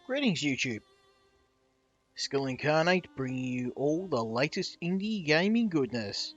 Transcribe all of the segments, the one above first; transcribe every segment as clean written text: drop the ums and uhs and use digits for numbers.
Greetings YouTube, Skill Incarnate bringing you all the latest indie gaming goodness.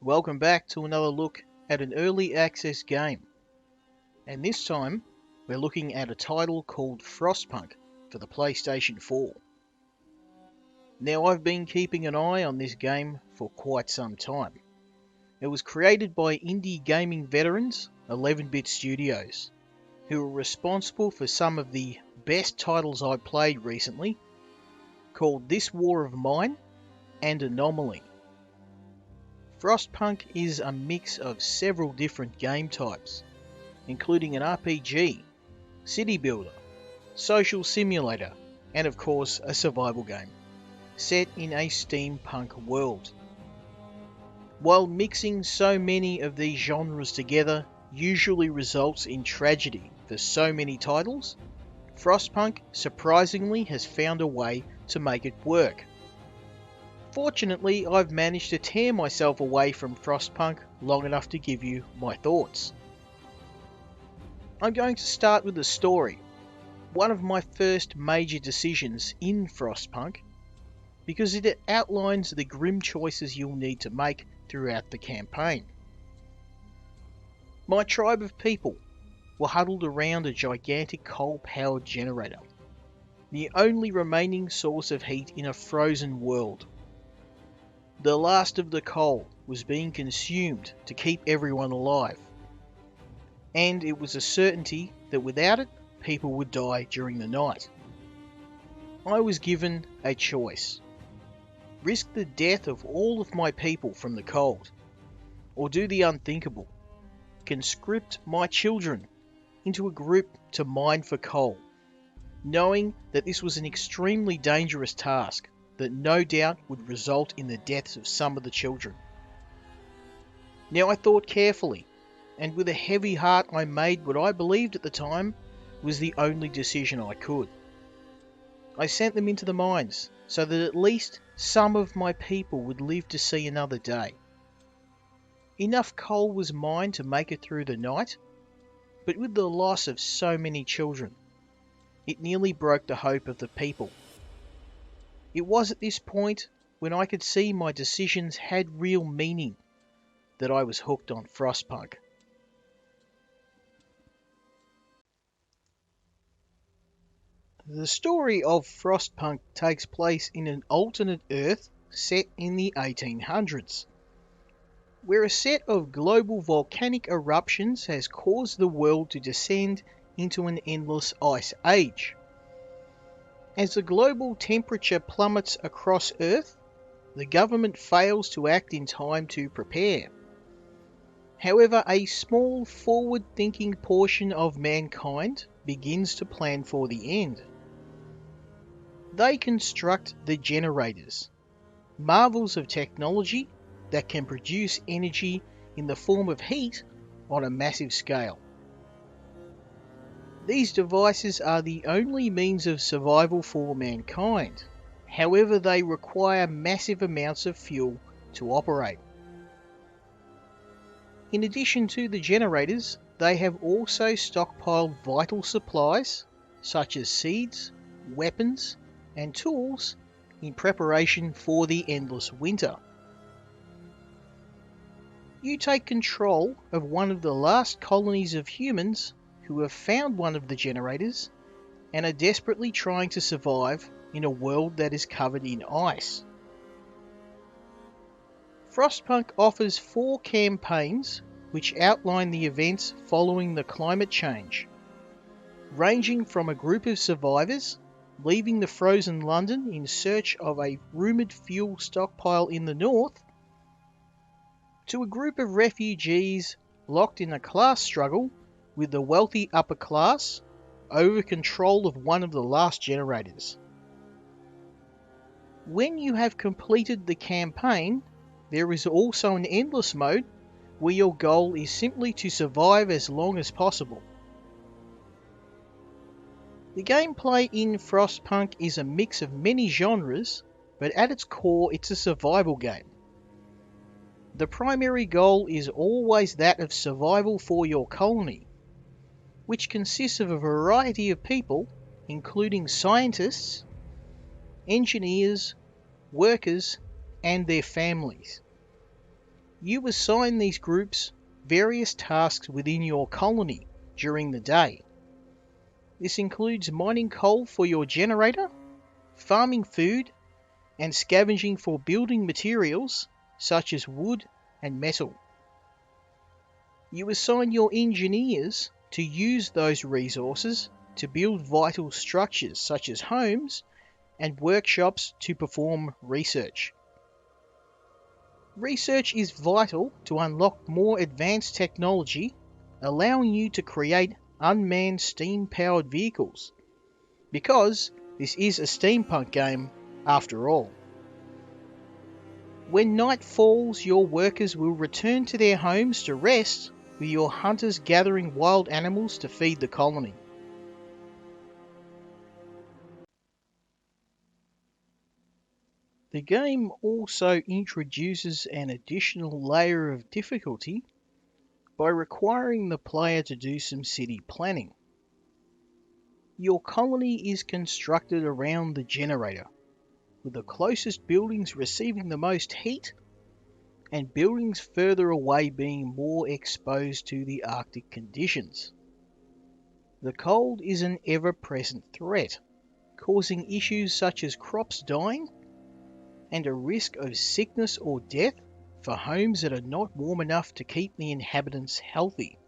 Welcome back to another look at an early access game, and this time we're looking at a title called Frostpunk for the PlayStation 4. Now I've been keeping an eye on this game for quite some time. It was created by indie gaming veterans 11-bit studios, who were responsible for some of the best titles I played recently, called This War of Mine and Anomaly. Frostpunk is a mix of several different game types, including an RPG, city builder, social simulator, and of course a survival game, set in a steampunk world. While mixing so many of these genres together usually results in tragedy for so many titles, Frostpunk surprisingly has found a way to make it work. Fortunately, I've managed to tear myself away from Frostpunk long enough to give you my thoughts. I'm going to start with the story, one of my first major decisions in Frostpunk, because it outlines the grim choices you'll need to make throughout the campaign. My tribe of people were huddled around a gigantic coal-powered generator, the only remaining source of heat in a frozen world. The last of the coal was being consumed to keep everyone alive, and it was a certainty that without it, people would die during the night. I was given a choice: risk the death of all of my people from the cold, or do the unthinkable, conscript my children into a group to mine for coal, knowing that this was an extremely dangerous task that no doubt would result in the deaths of some of the children. Now I thought carefully, and with a heavy heart I made what I believed at the time was the only decision I could. I sent them into the mines so that at least some of my people would live to see another day. Enough coal was mined to make it through the night, but with the loss of so many children, it nearly broke the hope of the people. It was at this point, when I could see my decisions had real meaning, that I was hooked on Frostpunk. The story of Frostpunk takes place in an alternate Earth set in the 1800s, where a set of global volcanic eruptions has caused the world to descend into an endless ice age. As the global temperature plummets across Earth, the government fails to act in time to prepare. However, a small forward-thinking portion of mankind begins to plan for the end. They construct the generators, marvels of technology that can produce energy in the form of heat on a massive scale. These devices are the only means of survival for mankind. However, they require massive amounts of fuel to operate. In addition to the generators, they have also stockpiled vital supplies such as seeds, weapons, and tools in preparation for the endless winter. You take control of one of the last colonies of humans who have found one of the generators and are desperately trying to survive in a world that is covered in ice. Frostpunk offers 4 campaigns which outline the events following the climate change, ranging from a group of survivors leaving the frozen London in search of a rumoured fuel stockpile in the north, to a group of refugees locked in a class struggle with the wealthy upper class over control of one of the last generators. When you have completed the campaign, there is also an endless mode where your goal is simply to survive as long as possible. The gameplay in Frostpunk is a mix of many genres, but at its core it's a survival game. The primary goal is always that of survival for your colony, which consists of a variety of people including scientists, engineers, workers, and their families. You assign these groups various tasks within your colony during the day. This includes mining coal for your generator, farming food, and scavenging for building materials such as wood and metal. You assign your engineers to use those resources to build vital structures such as homes and workshops to perform research. Research is vital to unlock more advanced technology, allowing you to create unmanned steam-powered vehicles, because this is a steampunk game after all. When night falls, your workers will return to their homes to rest, with your hunters gathering wild animals to feed the colony. The game also introduces an additional layer of difficulty by requiring the player to do some city planning. Your colony is constructed around the generator, with the closest buildings receiving the most heat and buildings further away being more exposed to the Arctic conditions. The cold is an ever-present threat, causing issues such as crops dying and a risk of sickness or death for homes that are not warm enough to keep the inhabitants healthy.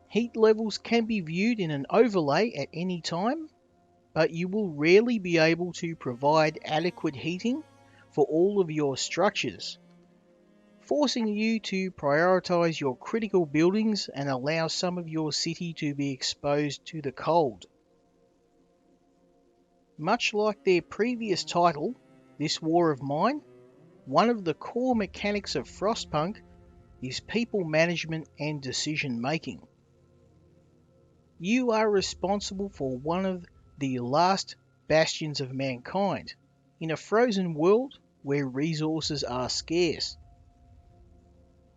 Heat levels can be viewed in an overlay at any time, but you will rarely be able to provide adequate heating for all of your structures, forcing you to prioritize your critical buildings and allow some of your city to be exposed to the cold. Much like their previous title, This War of Mine, one of the core mechanics of Frostpunk is people management and decision making. You are responsible for one of the last bastions of mankind in a frozen world where resources are scarce.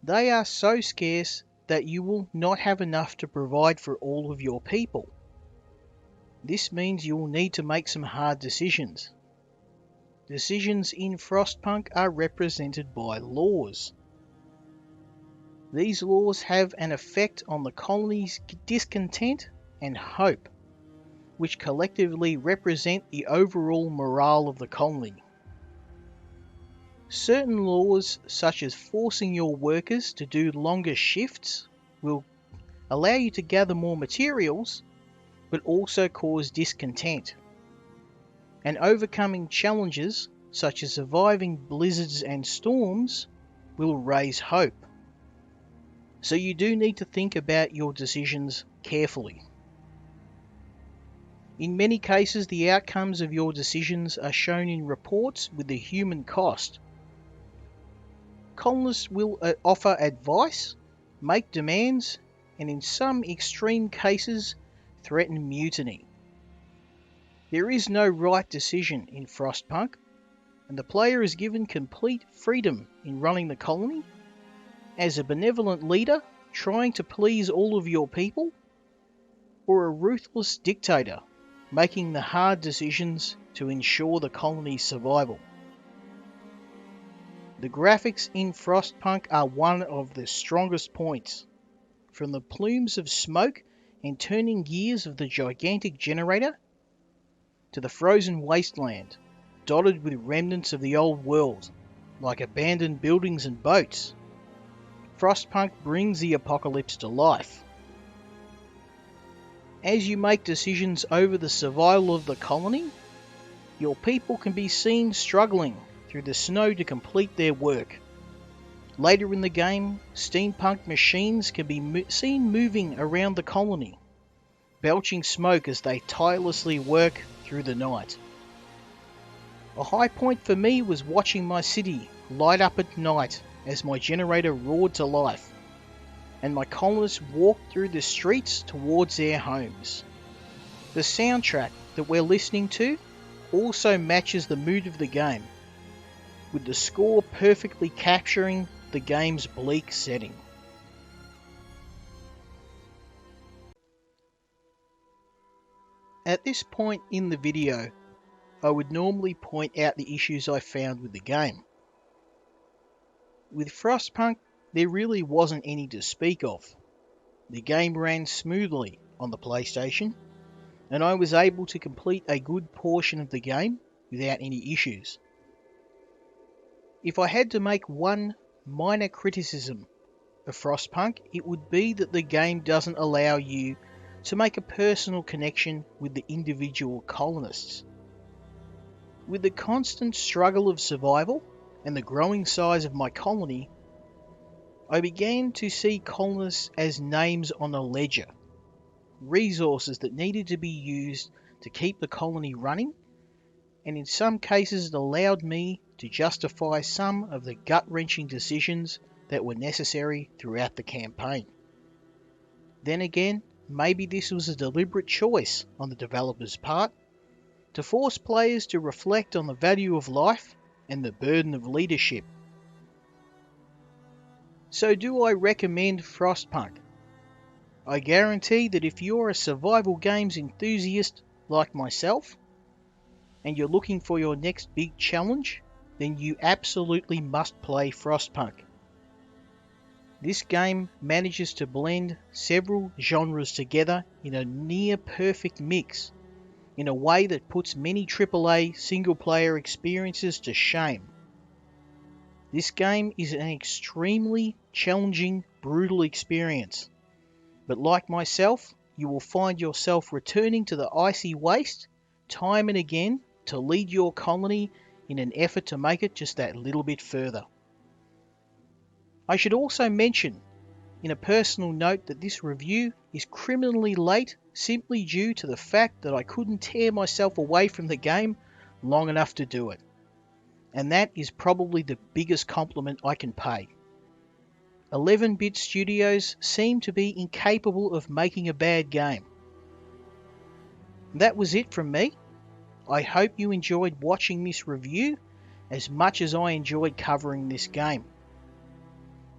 They are so scarce that you will not have enough to provide for all of your people. This means you will need to make some hard decisions. Decisions in Frostpunk are represented by laws. These laws have an effect on the colony's discontent and hope, which collectively represent the overall morale of the colony. Certain laws, such as forcing your workers to do longer shifts, will allow you to gather more materials, but also cause discontent. And overcoming challenges, such as surviving blizzards and storms, will raise hope. So you do need to think about your decisions carefully. In many cases, the outcomes of your decisions are shown in reports with the human cost. Colonists will offer advice, make demands, and in some extreme cases, threaten mutiny. There is no right decision in Frostpunk, and the player is given complete freedom in running the colony as a benevolent leader trying to please all of your people, or a ruthless dictator making the hard decisions to ensure the colony's survival. The graphics in Frostpunk are one of the strongest points. From the plumes of smoke and turning gears of the gigantic generator, to the frozen wasteland, dotted with remnants of the old world, like abandoned buildings and boats, Frostpunk brings the apocalypse to life. As you make decisions over the survival of the colony, your people can be seen struggling through the snow to complete their work. Later in the game, steampunk machines can be seen moving around the colony, belching smoke as they tirelessly work through the night. A high point for me was watching my city light up at night as my generator roared to life, and my colonists walked through the streets towards their homes. The soundtrack that we're listening to also matches the mood of the game, with the score perfectly capturing the game's bleak setting. At this point in the video, I would normally point out the issues I found with the game. With Frostpunk, there really wasn't any to speak of. The game ran smoothly on the PlayStation, and I was able to complete a good portion of the game without any issues. If I had to make one minor criticism of Frostpunk, it would be that the game doesn't allow you to make a personal connection with the individual colonists. With the constant struggle of survival and the growing size of my colony, I began to see colonists as names on a ledger, resources that needed to be used to keep the colony running, and in some cases it allowed me to justify some of the gut-wrenching decisions that were necessary throughout the campaign. Then again, maybe this was a deliberate choice on the developer's part to force players to reflect on the value of life and the burden of leadership. So do I recommend Frostpunk? I guarantee that if you're a survival games enthusiast like myself, and you're looking for your next big challenge, then you absolutely must play Frostpunk. This game manages to blend several genres together in a near perfect mix, in a way that puts many AAA single-player experiences to shame. This game is an extremely challenging, brutal experience, but like myself, you will find yourself returning to the icy waste time and again to lead your colony in an effort to make it just that little bit further. I should also mention in a personal note that this review is criminally late simply due to the fact that I couldn't tear myself away from the game long enough to do it. And that is probably the biggest compliment I can pay. 11-bit studios seem to be incapable of making a bad game. That was it from me. I hope you enjoyed watching this review as much as I enjoyed covering this game.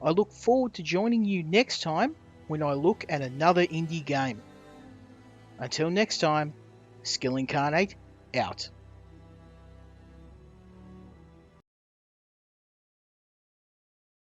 I look forward to joining you next time when I look at another indie game. Until next time, Skill Incarnate out.